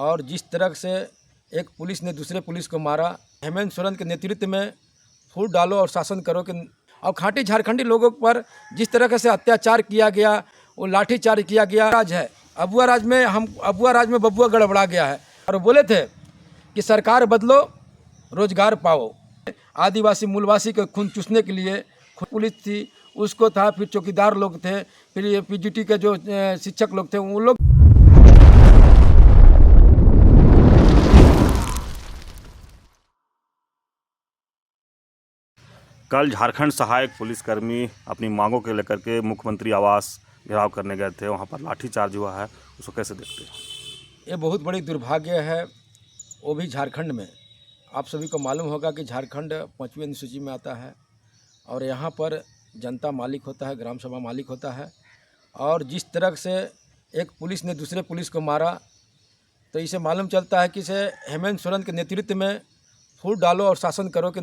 और जिस तरह से एक पुलिस ने दूसरे पुलिस को मारा, हेमंत सोरेन के नेतृत्व में फूट डालो और शासन करो के, और खाटी झारखंडी लोगों पर जिस तरह से अत्याचार किया गया, वो लाठीचार्ज किया गया। राज है अबुआ राज में बबुआ गड़बड़ा गया है। और बोले थे कि सरकार बदलो रोजगार पाओ। आदिवासी मूलवासी के खून चूसने के लिए पुलिस थी, उसको था, फिर चौकीदार लोग थे, फिर ये पीजीटी के जो शिक्षक लोग थे, वो लोग। कल झारखंड सहायक पुलिसकर्मी अपनी मांगों के लेकर के मुख्यमंत्री आवास घेराव करने गए थे, वहां पर लाठीचार्ज हुआ है, उसको कैसे देखते हैं? ये बहुत बड़ी दुर्भाग्य है, वो भी झारखंड में। आप सभी को मालूम होगा कि झारखंड 5वीं अनुसूची में आता है और यहाँ पर जनता मालिक होता है, ग्राम सभा मालिक होता है। और जिस तरह से एक पुलिस ने दूसरे पुलिस को मारा, तो इसे मालूम चलता है कि इसे हेमंत सोरेन के नेतृत्व में फूट डालो और शासन करो के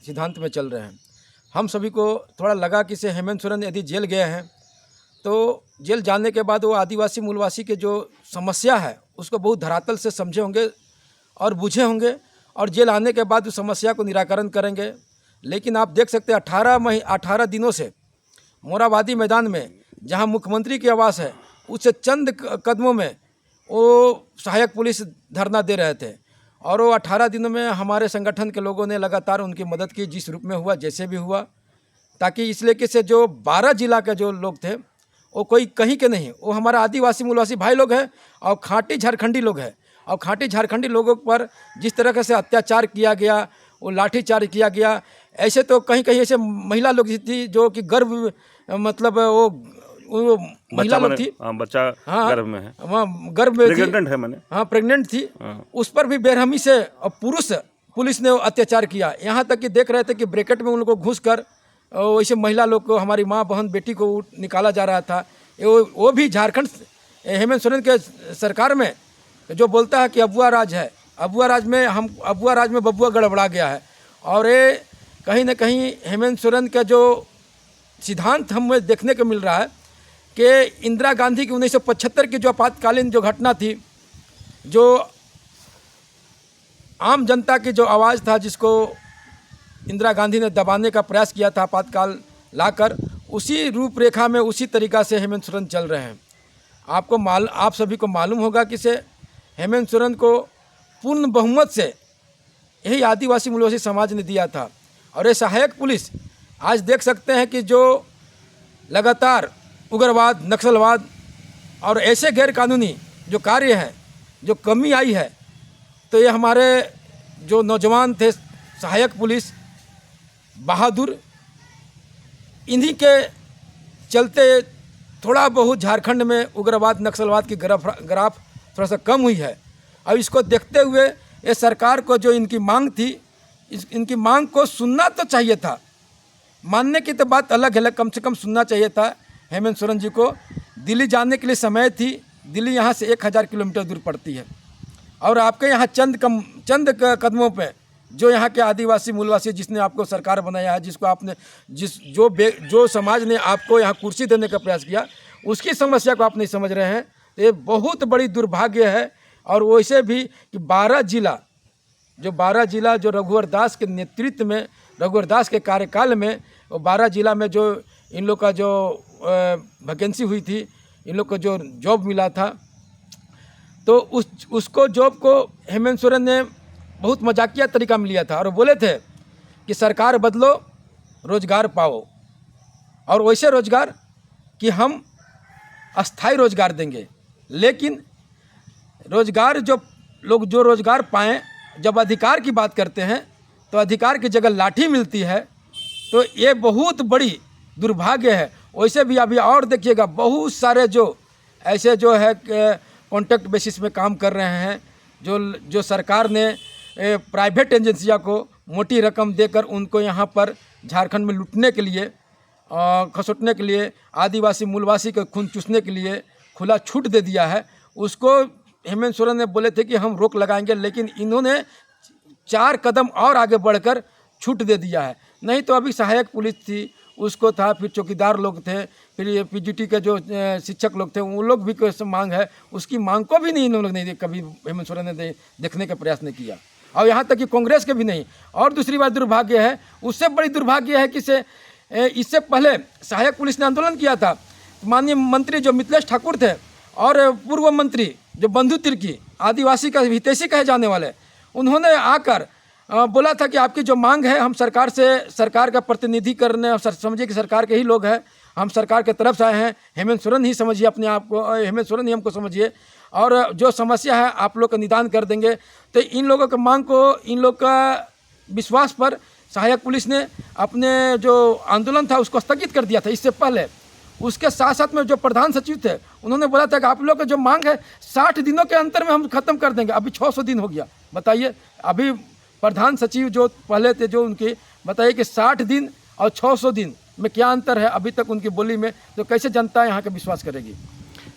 सिद्धांत में चल रहे हैं। हम सभी को थोड़ा लगा कि इसे हेमंत सोरेन यदि जेल गए हैं तो जेल जाने के बाद वो आदिवासी मूलवासी के जो समस्या है उसको बहुत धरातल से समझे होंगे और बुझे होंगे, और जेल आने के बाद उस समस्या को निराकरण करेंगे। लेकिन आप देख सकते हैं 18 दिनों से मोराबादी मैदान में, जहां मुख्यमंत्री की आवास है, उससे चंद कदमों में वो सहायक पुलिस धरना दे रहे थे। और वो 18 दिनों में हमारे संगठन के लोगों ने लगातार उनकी मदद की, जिस रूप में हुआ, जैसे भी हुआ, ताकि इस लेके से जो 12 जिला के जो लोग थे वो कोई कहीं के नहीं, वो हमारा आदिवासी मूलवासी भाई लोग हैं और खाटी झारखंडी लोग हैं। और खाटी झारखंडी लोगों पर जिस तरह से अत्याचार किया गया, वो लाठीचार्ज किया गया, ऐसे तो कहीं कहीं ऐसे महिला लोग थी जो कि गर्भ, मतलब वो महिला लोग थी, बच्चा गर्भ में है, वहाँ गर्भ में प्रेग्नेंट है, मैंने हाँ प्रेग्नेंट थी, उस पर भी बेरहमी से और पुलिस ने अत्याचार किया। यहाँ तक कि देख रहे थे कि ब्रैकेट में उन लोगों को घुस कर वैसे महिला लोग को, हमारी माँ बहन बेटी को निकाला जा रहा था। वो भी झारखंड हेमंत सोरेन के सरकार में जो बोलता है कि अबुआ राज है, अबुआ राज में बबुआ गड़बड़ा गया है। और ये कहीं ना कहीं हेमंत सोरेन का जो सिद्धांत हमें देखने को मिल रहा है कि इंदिरा गांधी की 1975 की जो आपातकालीन जो घटना थी, जो आम जनता की जो आवाज़ था, जिसको इंदिरा गांधी ने दबाने का प्रयास किया था आपातकाल लाकर, उसी रूपरेखा में उसी तरीक़ा से हेमंत सोरेन चल रहे हैं। आप सभी को मालूम होगा कि से हेमंत सोरेन को पूर्ण बहुमत से यही आदिवासी मूलवासी समाज ने दिया था। और ये सहायक पुलिस आज देख सकते हैं कि जो लगातार उग्रवाद, नक्सलवाद और ऐसे गैर कानूनी जो कार्य हैं, जो कमी आई है, तो ये हमारे जो नौजवान थे सहायक पुलिस बहादुर, इन्हीं के चलते थोड़ा बहुत झारखंड में उग्रवाद नक्सलवाद की ग्राफ थोड़ा सा कम हुई है। अब इसको देखते हुए ये सरकार को जो इनकी मांग थी, इनकी मांग को सुनना तो चाहिए था। मानने की तो बात अलग है, कम से कम सुनना चाहिए था। हेमंत सोरेन जी को दिल्ली जाने के लिए समय थी, दिल्ली यहाँ से 1000 किलोमीटर दूर पड़ती है, और आपके यहाँ चंद कदमों पे जो यहाँ के आदिवासी मूलवासी, जिसने आपको सरकार बनाया है, जिसको आपने जो समाज ने आपको यहाँ कुर्सी देने का प्रयास किया, उसकी समस्या को आप नहीं समझ रहे हैं। तो ये बहुत बड़ी दुर्भाग्य है। और वैसे भी कि 12 जिला जो रघुवर दास के नेतृत्व में, रघुवर दास के कार्यकाल में, वो 12 जिला में जो इन लोग का जो वैकेंसी हुई थी, इन लोग को जो जॉब मिला था, तो उसको जॉब को हेमंत सोरेन ने बहुत मजाकिया तरीका में लिया था और बोले थे कि सरकार बदलो रोजगार पाओ, और वैसे रोजगार कि हम अस्थाई रोजगार देंगे। लेकिन रोजगार जो रोजगार पाएँ, जब अधिकार की बात करते हैं तो अधिकार की जगह लाठी मिलती है, तो ये बहुत बड़ी दुर्भाग्य है। वैसे भी अभी और देखिएगा, बहुत सारे जो ऐसे जो है कॉन्ट्रैक्ट बेसिस में काम कर रहे हैं, जो सरकार ने प्राइवेट एजेंसियों को मोटी रकम देकर उनको यहाँ पर झारखंड में लूटने के लिए, खसोटने के लिए, आदिवासी मूलवासी के खून चूसने के लिए खुला छूट दे दिया है। उसको हेमंत सोरेन ने बोले थे कि हम रोक लगाएंगे, लेकिन इन्होंने 4 कदम और आगे बढ़कर छूट दे दिया है। नहीं तो अभी सहायक पुलिस थी, उसको था, फिर चौकीदार लोग थे, फिर ये पीजीटी के जो शिक्षक लोग थे उन लोग भी कोई मांग है, उसकी मांग को भी नहीं इन लोग नहीं कभी हेमंत सोरेन ने देखने का प्रयास नहीं किया, और यहाँ तक कि कांग्रेस के भी नहीं। और दूसरी बात दुर्भाग्य है, उससे बड़ी दुर्भाग्य है कि इससे पहले सहायक पुलिस ने आंदोलन किया था, माननीय मंत्री जो मिथिलेश ठाकुर थे और पूर्व मंत्री जो बंधु तिर्की आदिवासी का हितैषी कहे जाने वाले, उन्होंने आकर बोला था कि आपकी जो मांग है हम सरकार का प्रतिनिधि करने, और समझिए कि सरकार के ही लोग हैं, हम सरकार के तरफ से आए हैं, हेमंत सोरेन ही समझिए अपने आप को, हेमंत सोरेन ही हमको समझिए, और जो समस्या है आप लोग का निदान कर देंगे। तो इन लोगों की मांग को, इन लोग का विश्वास पर सहायक पुलिस ने अपने जो आंदोलन था उसको स्थगित कर दिया था। इससे पहले उसके साथ साथ में जो प्रधान सचिव थे उन्होंने बोला था कि आप लोग का जो मांग है 60 दिनों के अंतर में हम खत्म कर देंगे। अभी 600 दिन हो गया, बताइए। अभी प्रधान सचिव जो पहले थे जो उनके, बताइए कि 60 दिन और 600 दिन में क्या अंतर है अभी तक उनकी बोली में, तो कैसे जनता यहाँ का विश्वास करेगी।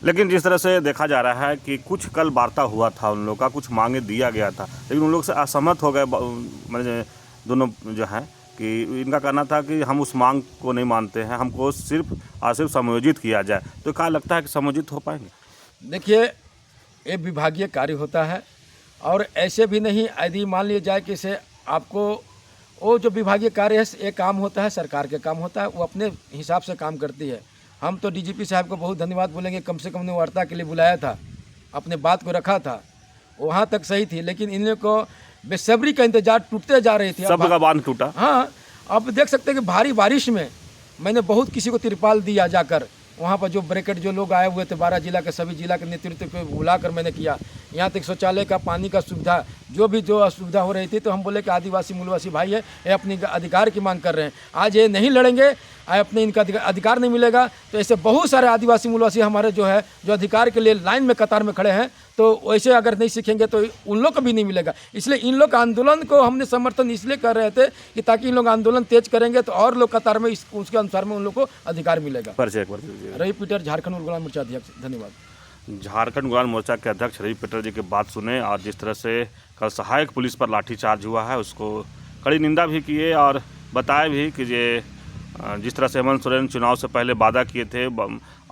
लेकिन जिस तरह से देखा जा रहा है कि कुछ कल वार्ता हुआ था उन लोग का, कुछ मांगे दिया गया था, लेकिन उन लोग से असहमत हो गए मतलब दोनों जो हैं, कि इनका कहना था कि हम उस मांग को नहीं मानते हैं, हमको सिर्फ समायोजित किया जाए। तो क्या लगता है कि समायोजित हो पाएंगे? देखिए, ये विभागीय कार्य होता है, और ऐसे भी नहीं, यदि मान लिया जाए कि इसे आपको वो जो विभागीय कार्य है ये काम होता है, सरकार के काम होता है, वो अपने हिसाब से काम करती है। हम तो डीजीपी साहब को बहुत धन्यवाद बोलेंगे, कम से कम उन्हें वार्ता के लिए बुलाया था, अपने बात को रखा था, वहाँ तक सही थी। लेकिन इन लोग को बेसब्री का इंतजार टूटते जा रही थी, सब का बांध टूटा। हाँ, अब देख सकते हैं कि भारी बारिश में मैंने बहुत किसी को तिरपाल दिया जाकर, वहाँ पर जो ब्रैकेट जो लोग आए हुए थे 12 जिला के, सभी जिला के नेतृत्व को बुलाकर मैंने किया। यहाँ तक शौचालय का, पानी का सुविधा, जो असुविधा हो रही थी, तो हम बोले कि आदिवासी मूलवासी भाई है, ये अपनी अधिकार की मांग कर रहे हैं, आज ये नहीं लड़ेंगे, अपने इनका अधिकार नहीं मिलेगा, तो ऐसे बहुत सारे आदिवासी मूलवासी हमारे जो है, जो अधिकार के लिए लाइन में कतार में खड़े हैं, तो वैसे अगर नहीं सीखेंगे तो उन लोग को भी नहीं मिलेगा। इसलिए इन लोग आंदोलन को हमने समर्थन इसलिए कर रहे थे कि ताकि इन लोग आंदोलन तेज करेंगे तो और लोग कतार में उसके अनुसार में उन लोग को अधिकार मिलेगा। रवि पीटर, झारखंड गुलाम मोर्चा अध्यक्ष, धन्यवाद। झारखंड गुलाम मोर्चा के अध्यक्ष रवि पीटर जी की बात सुने, और जिस तरह से कल सहायक पुलिस पर लाठीचार्ज हुआ है उसको कड़ी निंदा भी किए, और बताया भी कि ये जिस तरह से हेमंत सोरेन चुनाव से पहले वादा किए थे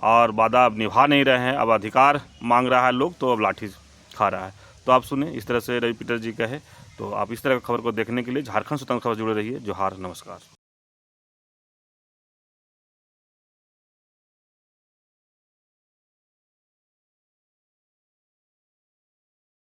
और वादा अब निभा नहीं रहे हैं, अब अधिकार मांग रहा है लोग, तो अब लाठी खा रहा है। तो आप सुने, इस तरह से रवि पीटर जी कहे। तो आप इस तरह की खबर को देखने के लिए झारखंड स्वतंत्र खबर जुड़े रहिए। जोहार, नमस्कार।